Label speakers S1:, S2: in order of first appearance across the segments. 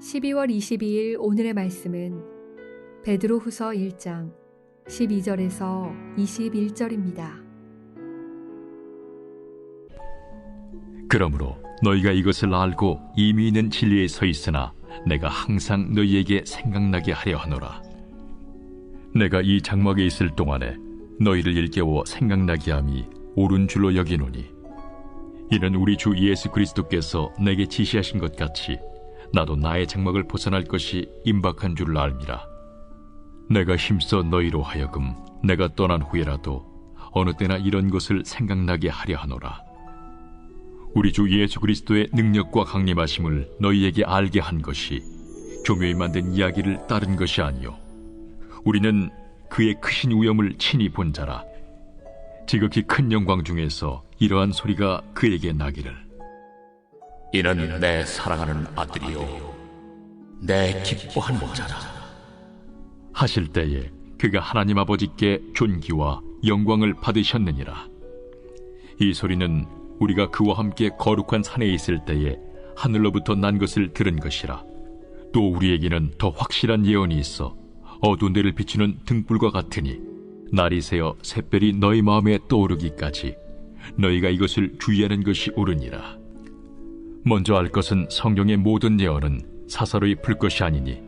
S1: 12월 22일 오늘의 말씀은 베드로후서 1장 12절에서 21절입니다.
S2: 그러므로 너희가 이것을 알고 이미 있는 진리에 서 있으나 내가 항상 너희에게 생각나게 하려 하노라. 내가 이 장막에 있을 동안에 너희를 일깨워 생각나게 함이 옳은 줄로 여기노니 이는 우리 주 예수 그리스도께서 내게 지시하신 것 같이 나도 나의 장막을 벗어날 것이 임박한 줄을 알미라. 내가 힘써 너희로 하여금 내가 떠난 후에라도 어느 때나 이런 것을 생각나게 하려 하노라. 우리 주 예수 그리스도의 능력과 강림하심을 너희에게 알게 한 것이 교묘히 만든 이야기를 따른 것이 아니요 우리는 그의 크신 위엄을 친히 본 자라. 지극히 큰 영광 중에서 이러한 소리가 그에게 나기를
S3: 이는 내 사랑하는 아들이요 내 기뻐하는 자라
S2: 하실 때에 그가 하나님 아버지께 존귀와 영광을 받으셨느니라. 이 소리는 우리가 그와 함께 거룩한 산에 있을 때에 하늘로부터 난 것을 들은 것이라. 또 우리에게는 더 확실한 예언이 있어 어두운 데를 비추는 등불과 같으니 날이 새어 샛별이 너희 마음에 떠오르기까지 너희가 이것을 주의하는 것이 옳으니라. 먼저 알 것은 성경의 모든 예언은 사사로이 풀 것이 아니니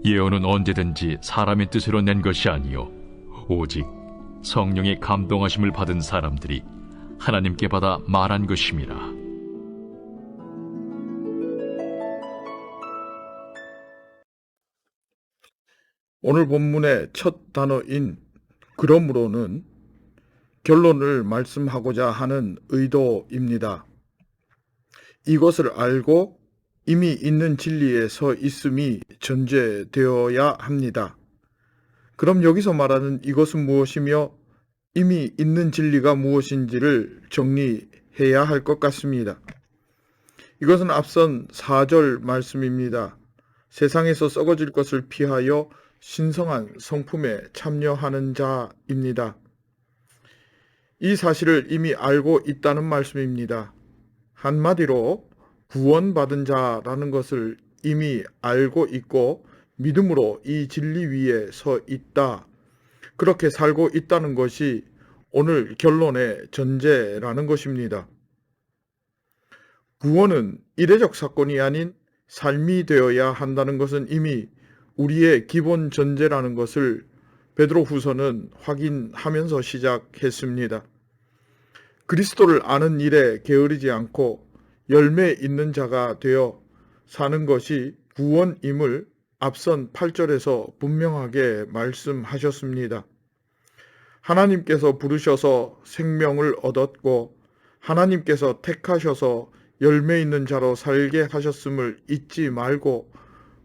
S2: 예언은 언제든지 사람의 뜻으로 낸 것이 아니요 오직 성령의 감동하심을 받은 사람들이 하나님께 받아 말한 것임이라.
S4: 오늘 본문의 첫 단어인 그러므로는 결론을 말씀하고자 하는 의도입니다. 이것을 알고 이미 있는 진리에 서 있음이 전제되어야 합니다. 그럼 여기서 말하는 이것은 무엇이며 이미 있는 진리가 무엇인지를 정리해야 할 것 같습니다. 이것은 앞선 4절 말씀입니다. 세상에서 썩어질 것을 피하여 신성한 성품에 참여하는 자입니다. 이 사실을 이미 알고 있다는 말씀입니다. 한마디로 구원받은 자라는 것을 이미 알고 있고 믿음으로 이 진리 위에 서 있다. 그렇게 살고 있다는 것이 오늘 결론의 전제라는 것입니다. 구원은 이례적 사건이 아닌 삶이 되어야 한다는 것은 이미 우리의 기본 전제라는 것을 베드로후서는 확인하면서 시작했습니다. 그리스도를 아는 일에 게으르지 않고 열매 있는 자가 되어 사는 것이 구원임을 앞선 8절에서 분명하게 말씀하셨습니다. 하나님께서 부르셔서 생명을 얻었고 하나님께서 택하셔서 열매 있는 자로 살게 하셨음을 잊지 말고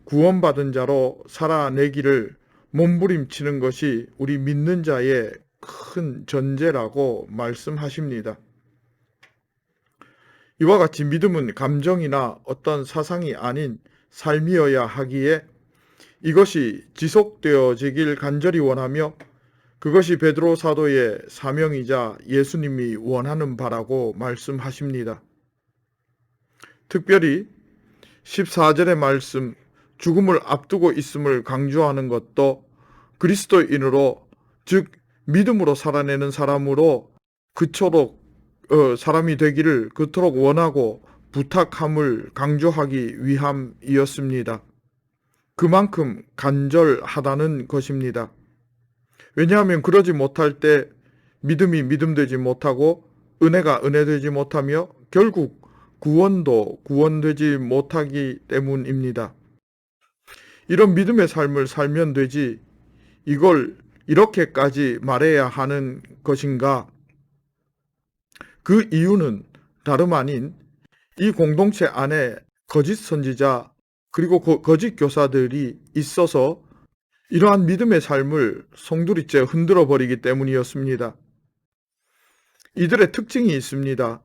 S4: 구원받은 자로 살아내기를 몸부림치는 것이 우리 믿는 자의 큰 전제라고 말씀하십니다. 이와 같이 믿음은 감정이나 어떤 사상이 아닌 삶이어야 하기에 이것이 지속되어지길 간절히 원하며 그것이 베드로 사도의 사명이자 예수님이 원하는 바라고 말씀하십니다. 특별히 14절의 말씀 죽음을 앞두고 있음을 강조하는 것도 그리스도인으로 즉 믿음으로 살아내는 사람으로 그토록 사람이 되기를 그토록 원하고 부탁함을 강조하기 위함이었습니다. 그만큼 간절하다는 것입니다. 왜냐하면 그러지 못할 때 믿음이 믿음되지 못하고 은혜가 은혜되지 못하며 결국 구원도 구원되지 못하기 때문입니다. 이런 믿음의 삶을 살면 되지 이걸 이렇게까지 말해야 하는 것인가? 그 이유는 다름 아닌 이 공동체 안에 거짓 선지자 그리고 거짓 교사들이 있어서 이러한 믿음의 삶을 송두리째 흔들어 버리기 때문이었습니다. 이들의 특징이 있습니다.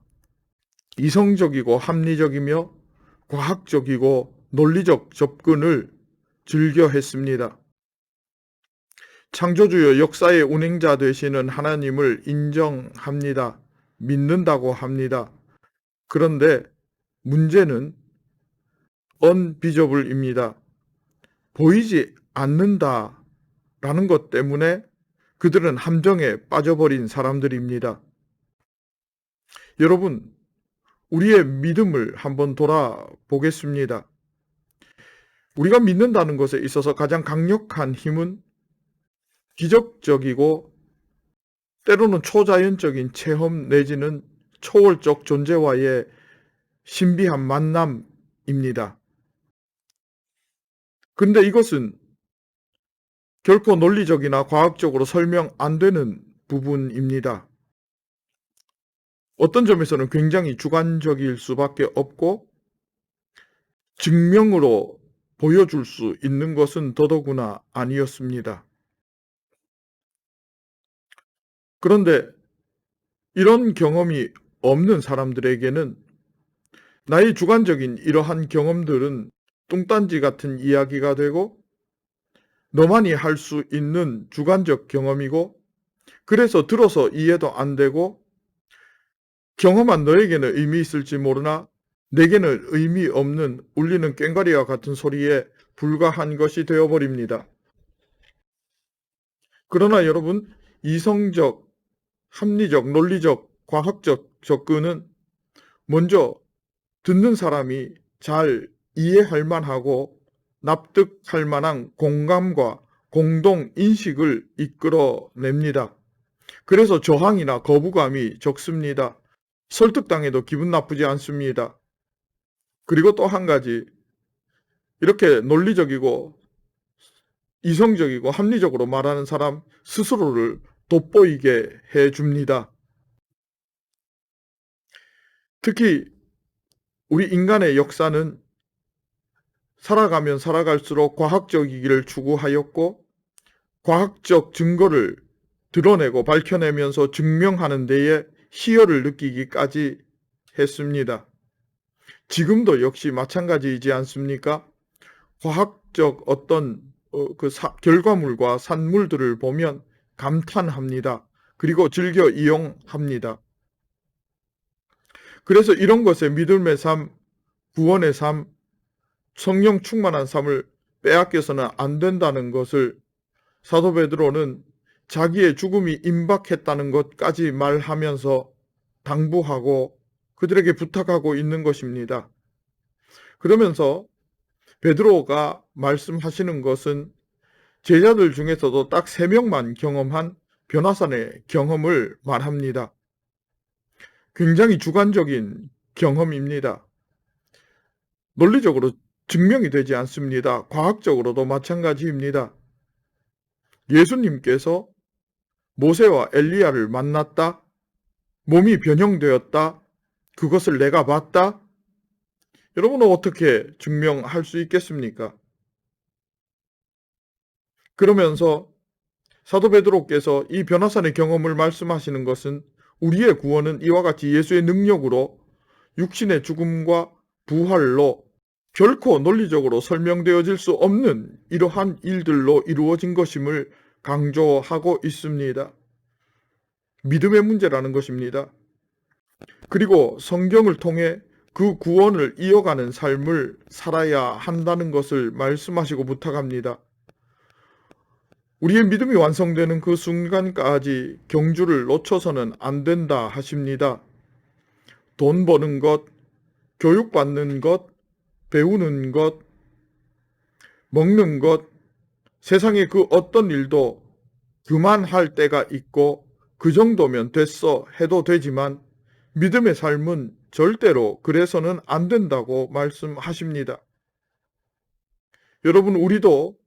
S4: 이성적이고 합리적이며 과학적이고 논리적 접근을 즐겨 했습니다. 창조주여 역사의 운행자 되시는 하나님을 인정합니다. 믿는다고 합니다. 그런데 문제는 unvisible입니다. 보이지 않는다라는 것 때문에 그들은 함정에 빠져버린 사람들입니다. 여러분, 우리의 믿음을 한번 돌아보겠습니다. 우리가 믿는다는 것에 있어서 가장 강력한 힘은 기적적이고 때로는 초자연적인 체험 내지는 초월적 존재와의 신비한 만남입니다. 그런데 이것은 결코 논리적이나 과학적으로 설명 안 되는 부분입니다. 어떤 점에서는 굉장히 주관적일 수밖에 없고 증명으로 보여줄 수 있는 것은 더더구나 아니었습니다. 그런데 이런 경험이 없는 사람들에게는 나의 주관적인 이러한 경험들은 뚱딴지 같은 이야기가 되고 너만이 할 수 있는 주관적 경험이고 그래서 들어서 이해도 안 되고 경험한 너에게는 의미 있을지 모르나 내게는 의미 없는 울리는 꽹과리와 같은 소리에 불과한 것이 되어버립니다. 그러나 여러분, 이성적, 합리적, 논리적, 과학적 접근은 먼저 듣는 사람이 잘 이해할 만하고 납득할 만한 공감과 공동 인식을 이끌어냅니다. 그래서 저항이나 거부감이 적습니다. 설득당해도 기분 나쁘지 않습니다. 그리고 또 한 가지, 이렇게 논리적이고 이성적이고 합리적으로 말하는 사람 스스로를 돋보이게 해줍니다. 특히 우리 인간의 역사는 살아가면 살아갈수록 과학적이기를 추구하였고 과학적 증거를 드러내고 밝혀내면서 증명하는 데에 희열을 느끼기까지 했습니다. 지금도 역시 마찬가지이지 않습니까? 과학적 어떤 결과물과 산물들을 보면 감탄합니다. 그리고 즐겨 이용합니다. 그래서 이런 것에 믿음의 삶, 구원의 삶, 성령 충만한 삶을 빼앗겨서는 안 된다는 것을 사도 베드로는 자기의 죽음이 임박했다는 것까지 말하면서 당부하고 그들에게 부탁하고 있는 것입니다. 그러면서 베드로가 말씀하시는 것은 제자들 중에서도 딱 3명만 경험한 변화산의 경험을 말합니다. 굉장히 주관적인 경험입니다. 논리적으로 증명이 되지 않습니다. 과학적으로도 마찬가지입니다. 예수님께서 모세와 엘리야를 만났다. 몸이 변형되었다. 그것을 내가 봤다. 여러분은 어떻게 증명할 수 있겠습니까? 그러면서 사도 베드로께서 이 변화산의 경험을 말씀하시는 것은 우리의 구원은 이와 같이 예수의 능력으로 육신의 죽음과 부활로 결코 논리적으로 설명되어질 수 없는 이러한 일들로 이루어진 것임을 강조하고 있습니다. 믿음의 문제라는 것입니다. 그리고 성경을 통해 그 구원을 이어가는 삶을 살아야 한다는 것을 말씀하시고 부탁합니다. 우리의 믿음이 완성되는 그 순간까지 경주를 놓쳐서는 안 된다 하십니다. 돈 버는 것, 교육받는 것, 배우는 것, 먹는 것, 세상의 그 어떤 일도 그만할 때가 있고 그 정도면 됐어 해도 되지만 믿음의 삶은 절대로 그래서는 안 된다고 말씀하십니다. 여러분, 우리도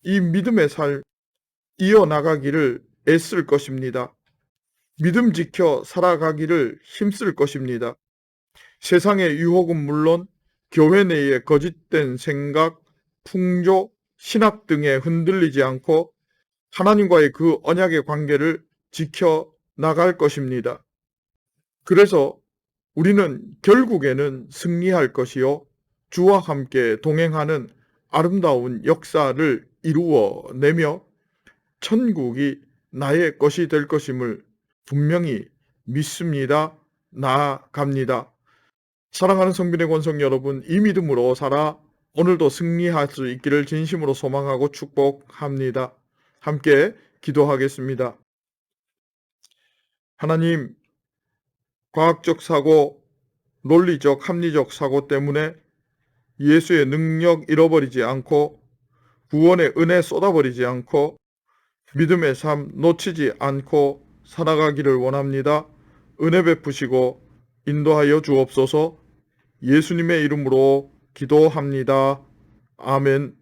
S4: 이 믿음의 삶 이어나가기를 애쓸 것입니다. 믿음 지켜 살아가기를 힘쓸 것입니다. 세상의 유혹은 물론 교회 내의 거짓된 생각, 풍조, 신학 등에 흔들리지 않고 하나님과의 그 언약의 관계를 지켜 나갈 것입니다. 그래서 우리는 결국에는 승리할 것이요 주와 함께 동행하는 아름다운 역사를 이루어내며 천국이 나의 것이 될 것임을 분명히 믿습니다. 나아갑니다. 사랑하는 성빈의 권성 여러분, 이 믿음으로 살아 오늘도 승리할 수 있기를 진심으로 소망하고 축복합니다. 함께 기도하겠습니다. 하나님, 과학적 사고, 논리적, 합리적 사고 때문에 예수의 능력 잃어버리지 않고 구원의 은혜 쏟아버리지 않고 믿음의 삶 놓치지 않고 살아가기를 원합니다. 은혜 베푸시고 인도하여 주옵소서. 예수님의 이름으로 기도합니다. 아멘.